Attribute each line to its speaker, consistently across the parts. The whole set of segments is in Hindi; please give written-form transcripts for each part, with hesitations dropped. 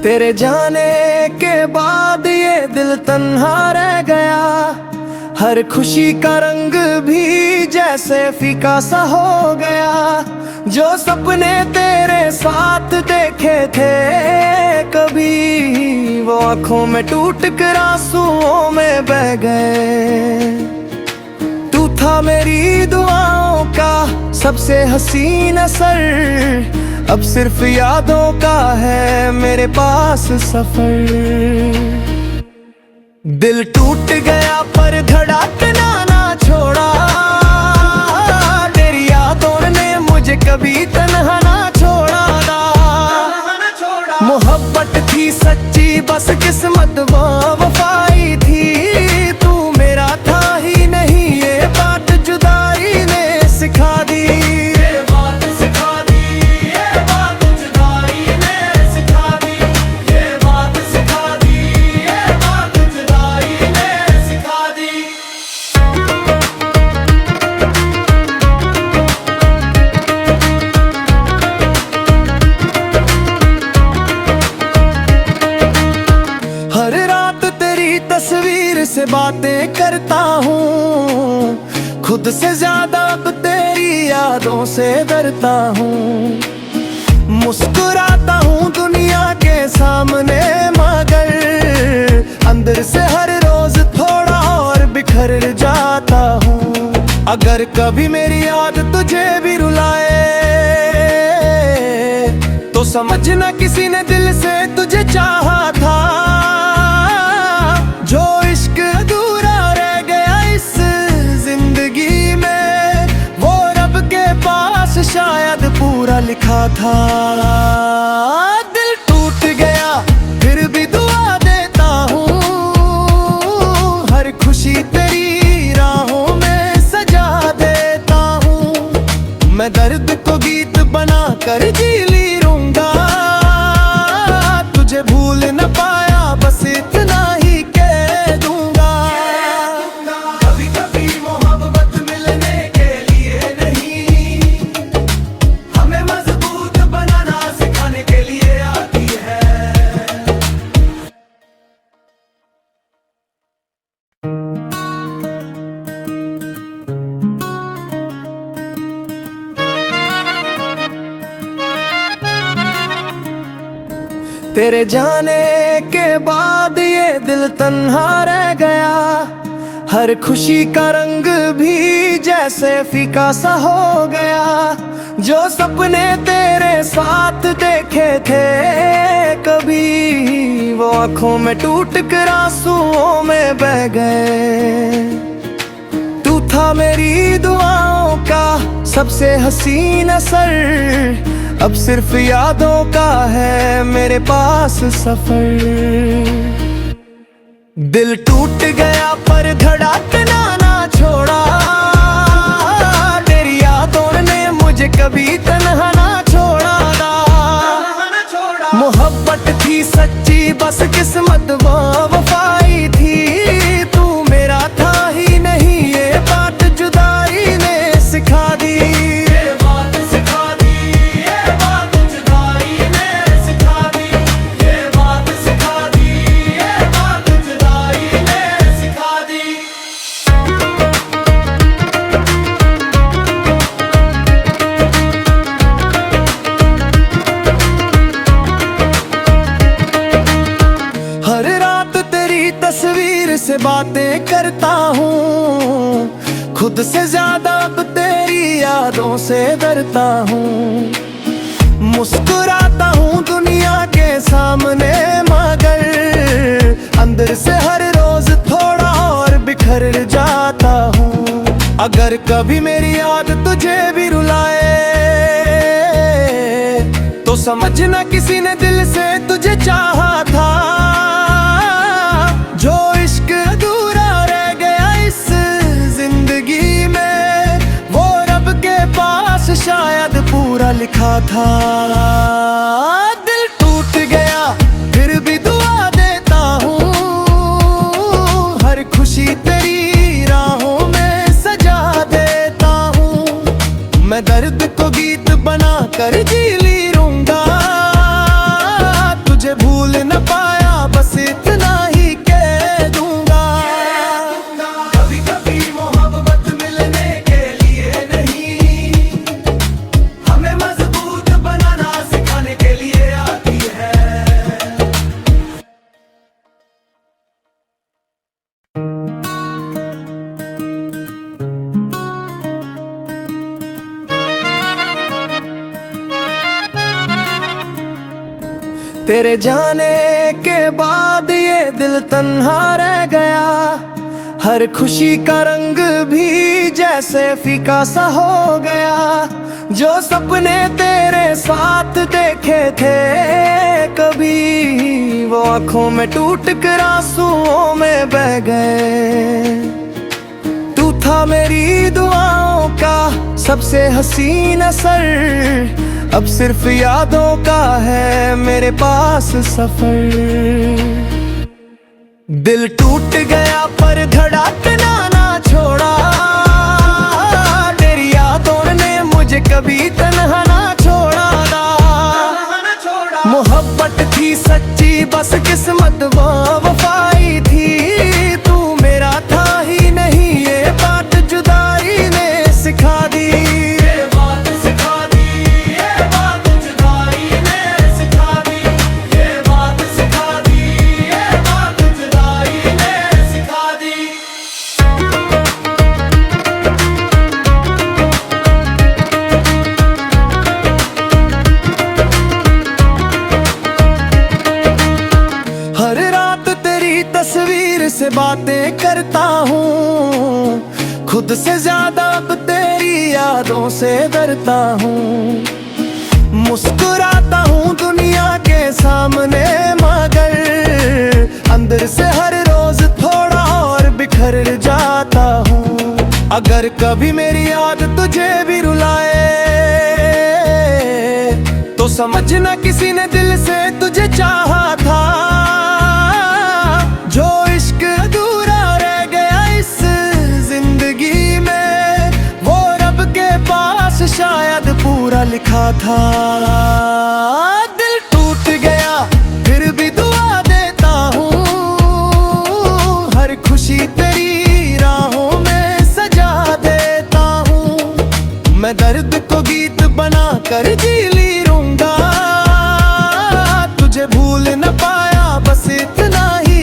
Speaker 1: तेरे जाने के बाद ये दिल तन्हा रह गया। हर खुशी का रंग भी जैसे फीका सा हो गया। जो सपने तेरे साथ देखे थे कभी, वो आंखों में टूट कर आंसुओं में बह गए। तू था मेरी दुआओं का सबसे हसीन असर, अब सिर्फ यादों का है मेरे पास सफर। दिल टूट गया पर धड़कना ना छोड़ा, तेरी यादों ने मुझे कभी तन्हा ना छोड़ा। मोहब्बत थी सच्ची बस किस्मत वो वफाई थी। तू मेरा था ही नहीं ये बात जुदाई ने सिखा दी। हर रात तेरी तस्वीर से बातें करता हूँ, खुद से ज्यादा अब तेरी यादों से डरता हूँ। मुस्कुराता हूँ दुनिया के सामने मगर अंदर से हर रोज थोड़ा और बिखर जाता हूँ। अगर कभी मेरी याद तुझे भी रुलाए तो समझना किसी ने दिल से तुझे चाहा था। जो इश्क अधूरा रह गया इस जिंदगी में, वो रब के पास शायद पूरा लिखा था। दिल टूट गया फिर भी दुआ देता हूँ, हर खुशी तेरी राहों में सजा देता हूँ। मैं दर्द को गीत बना कर जी ली रहूंगा, तुझे भूल न पाया बस इतना ही कह दूंगा। कभी कभी मोहब्बत मिलने के लिए नहीं, हमें मजबूत बनाना सिखाने के लिए आती है। तेरे जाने के बाद ये दिल तन्हा रह गया। हर खुशी का रंग भी जैसे फीका सा हो गया। जो सपने तेरे साथ देखे थे कभी, वो आंखों में टूट कर आंसुओं में बह गए। तू था मेरी दुआओं का सबसे हसीन असर, अब सिर्फ यादों का है मेरे पास सफर। दिल टूट गया पर धड़कना ना छोड़ा, तेरी यादों ने मुझे कभी तन्हा ना छोड़ा। मोहब्बत थी सच्ची बस किस्मत वो वफाई थी। तू मेरा था ही नहीं ये बात जुदाई ने सिखा दी। हर रात तेरी तस्वीर से बातें करता हूँ, खुद से ज्यादा अब तेरी यादों से डरता हूँ। मुस्कुराता हूँ दुनिया के सामने मगर अंदर से हर रोज थोड़ा और बिखर जाता हूँ। अगर कभी मेरी याद तुझे भी रुलाए तो समझना किसी ने दिल से तुझे चाहा था। जो इश्क अधूरा रह गया इस जिंदगी में, वो रब के पास शायद पूरा लिखा था। दिल टूट गया फिर भी दुआ देता हूँ, हर खुशी तेरी राहों में सजा देता हूँ। मैं दर्द को गीत बना कर जी ली रहूंगा, तुझे भूल तेरे जाने के बाद ये दिल तन्हा रह गया, हर खुशी का रंग भी जैसे फीका सा हो गया। जो सपने तेरे साथ देखे थे कभी, वो आंखों में टूट कर आंसुओं में बह गए। तू था मेरी दुआओं का सबसे हसीन असर, अब सिर्फ यादों का है मेरे पास सफर। दिल टूट गया पर धड़कना ना छोड़ा, तेरी यादों ने मुझे कभी तन्हा ना छोड़ा ना। मोहब्बत थी सच्ची बस किस्मत वफाई थी, तू मेरा था ही नहीं ये बात जुदाई ने सिखा दी। तस्वीर से बातें करता हूँ, खुद से ज्यादा अब तेरी यादों से डरता हूँ। मुस्कुराता हूँ दुनिया के सामने मगर अंदर से हर रोज थोड़ा और बिखर जाता हूँ। अगर कभी मेरी याद तुझे भी रुलाए तो समझना किसी ने दिल से तुझे चाहा था। जो इश्क अधूरा रह गया इस जिंदगी में, वो रब के पास शायद पूरा लिखा था। दिल टूट गया फिर भी दुआ देता हूँ, हर खुशी तेरी राहों में सजा देता हूँ। मैं दर्द को गीत बना कर जी ली रहूंगा, तुझे भूल न पाया बस इतना ही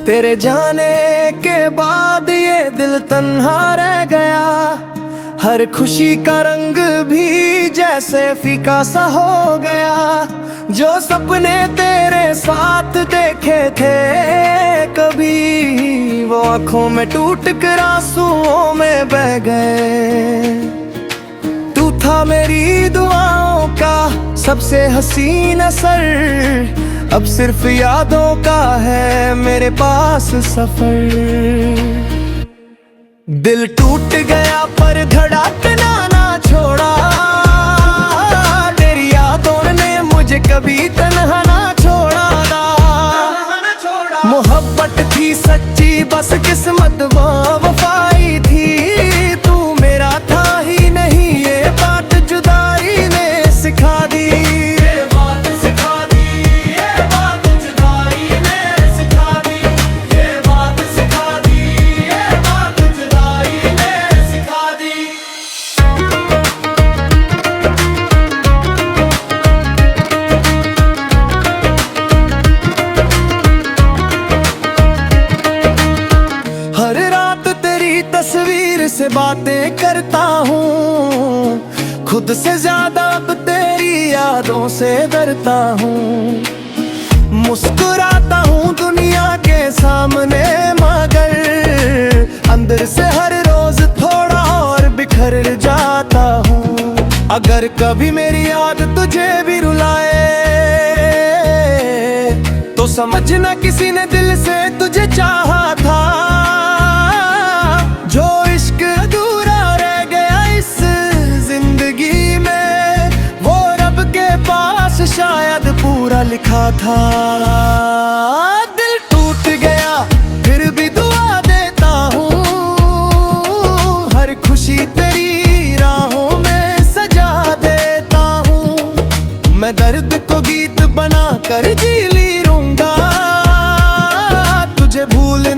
Speaker 1: तेरे जाने के बाद ये दिल तन्हा रह गया, हर खुशी का रंग भी जैसे फीका सा हो गया। जो सपने तेरे साथ देखे थे कभी, वो आंखों में टूट कर आंसुओं में बह गए। तू था मेरी दुआओं का सबसे हसीन असर, अब सिर्फ यादों का है मेरे पास सफर। दिल टूट गया पर धड़कना ना छोड़ा, तेरी यादों ने मुझे कभी तन्हा ना छोड़ा ना। मोहब्बत थी सच्ची बस किस्मत वफाई थी, तू मेरा था ही नहीं ये बात जुदाई ने सिखा दी। तस्वीर से बातें करता हूँ, खुद से ज्यादा अब तेरी यादों से डरता हूँ। मुस्कुराता हूँ दुनिया के सामने मगर अंदर से हर रोज थोड़ा और बिखर जाता हूँ। अगर कभी मेरी याद तुझे भी रुलाए तो समझना किसी ने दिल से तुझे चाहा था। जो इश्क अधूरा रह गया इस जिंदगी में, वो रब के पास शायद पूरा लिखा था। दिल टूट गया फिर भी दुआ देता हूँ, हर खुशी तेरी राहों में सजा देता हूँ। मैं दर्द को गीत बना कर जी ली रहूंगा, तुझे भूल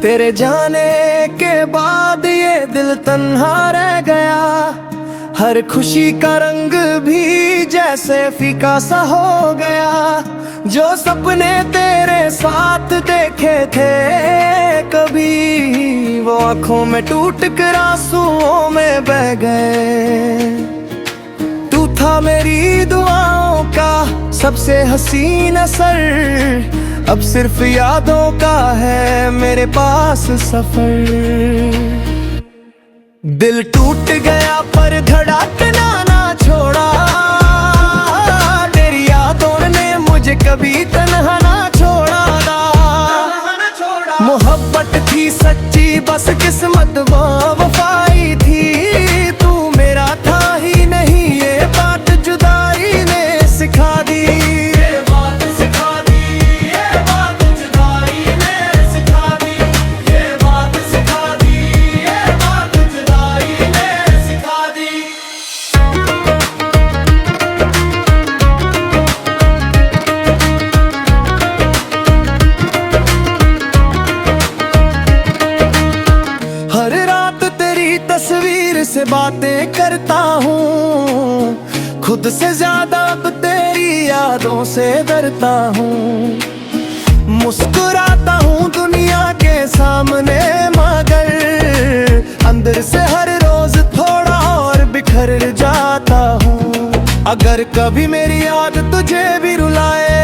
Speaker 1: तेरे जाने के बाद ये दिल तन्हा रह गया, हर खुशी का रंग भी जैसे फीका सा हो गया। जो सपने तेरे साथ देखे थे कभी, वो आंखों में टूट कर आंसुओं में बह गए। तू था मेरी दुआओं का सबसे हसीन असर, अब सिर्फ यादों का है मेरे पास सफर। दिल टूट गया पर धड़कना ना छोड़ा, तेरी यादों ने मुझे कभी तन्हा ना छोड़ा। मोहब्बत थी सच्ची बस किस्मत वो वफाई थी, तू मेरा था ही नहीं ये बात जुदाई ने सिखा दी। हर रात तेरी तस्वीर से बातें करता हूँ, खुद से ज्यादा अब तेरी यादों से डरता हूँ। मुस्कुराता हूँ दुनिया के सामने मगर अंदर से हर रोज थोड़ा और बिखर जाता हूँ। अगर कभी मेरी याद तुझे भी रुलाए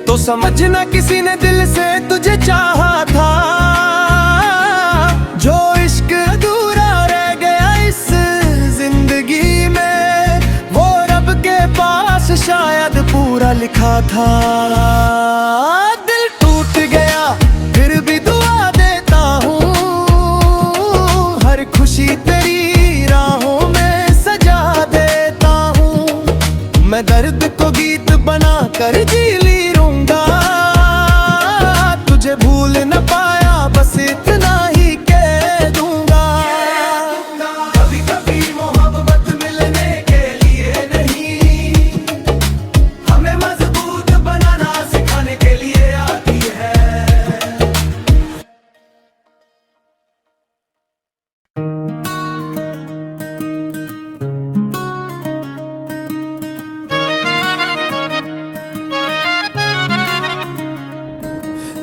Speaker 1: तो समझना किसी ने दिल से तुझे चाहा था। जो इश्क अधूरा रह गया इस जिंदगी में, वो रब के पास शायद पूरा लिखा था। दिल टूट गया फिर भी दुआ देता हूँ, हर खुशी तेरी राहों में सजा देता हूँ। मैं दर्द को गीत बना कर जी ली रहूंगा, तुझे भूल न पाया बस इतना ही कह दूंगा। कभी कभी मोहब्बत मिलने के लिए नहीं, हमें मजबूत बनाना सिखाने के लिए आती है।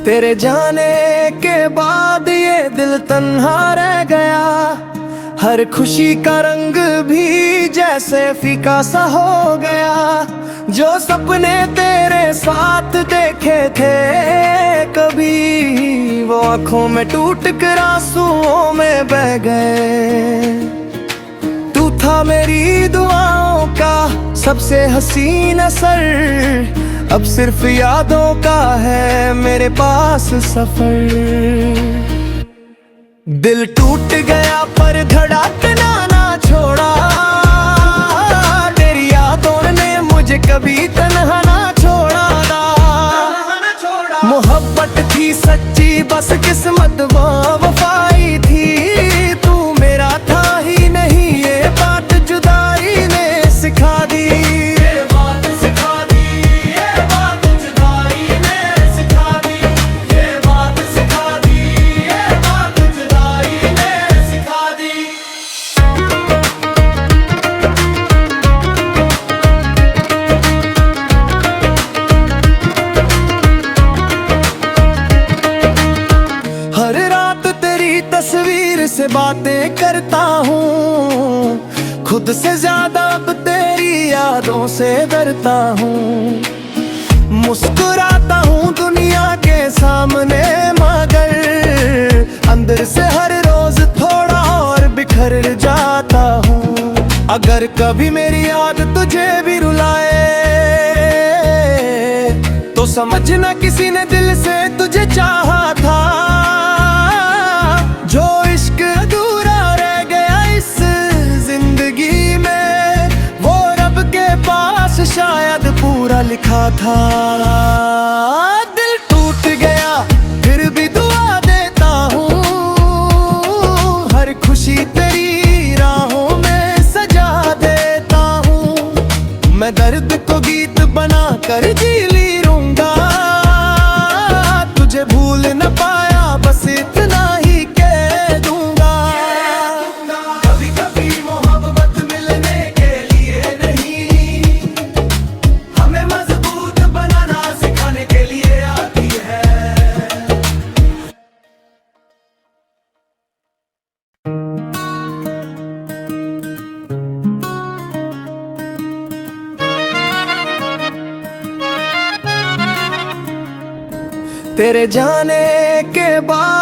Speaker 1: तेरे जाने के बाद ये दिल तन्हा रह गया, हर खुशी का रंग भी जैसे फीका सा हो गया। जो सपने तेरे साथ देखे थे कभी, वो आंखों में टूट कर आंसुओं में बह गए। तू था मेरी दुआओं का सबसे हसीन असर, अब सिर्फ यादों का है मेरे पास सफर। दिल टूट गया पर धड़कना ना छोड़ा, तेरी यादों ने मुझे कभी तन्हा ना छोड़ा। मोहब्बत थी सच्ची बस किस्मत वो वफाई थी, तू मेरा था ही नहीं ये बात जुदाई ने सिखा दी। हर रात तेरी तस्वीर से बातें करता हूँ, खुद से ज्यादा अब तेरी यादों से डरता हूँ। मुस्कुराता हूँ दुनिया के सामने मगर अंदर से हर रोज थोड़ा और बिखर जाता हूँ। अगर कभी मेरी याद तुझे भी रुलाए तो समझना किसी ने दिल से तुझे चाहा था। जो इश्क अधूरा रह गया इस जिंदगी में, वो रब के पास शायद पूरा लिखा था। दिल टूट गया फिर भी दुआ देता हूँ, हर खुशी तेरी राहों में सजा देता हूँ। मैं दर्द को गीत बना कर जी ली रहूंगा, तुझे भूल तेरे जाने के बाद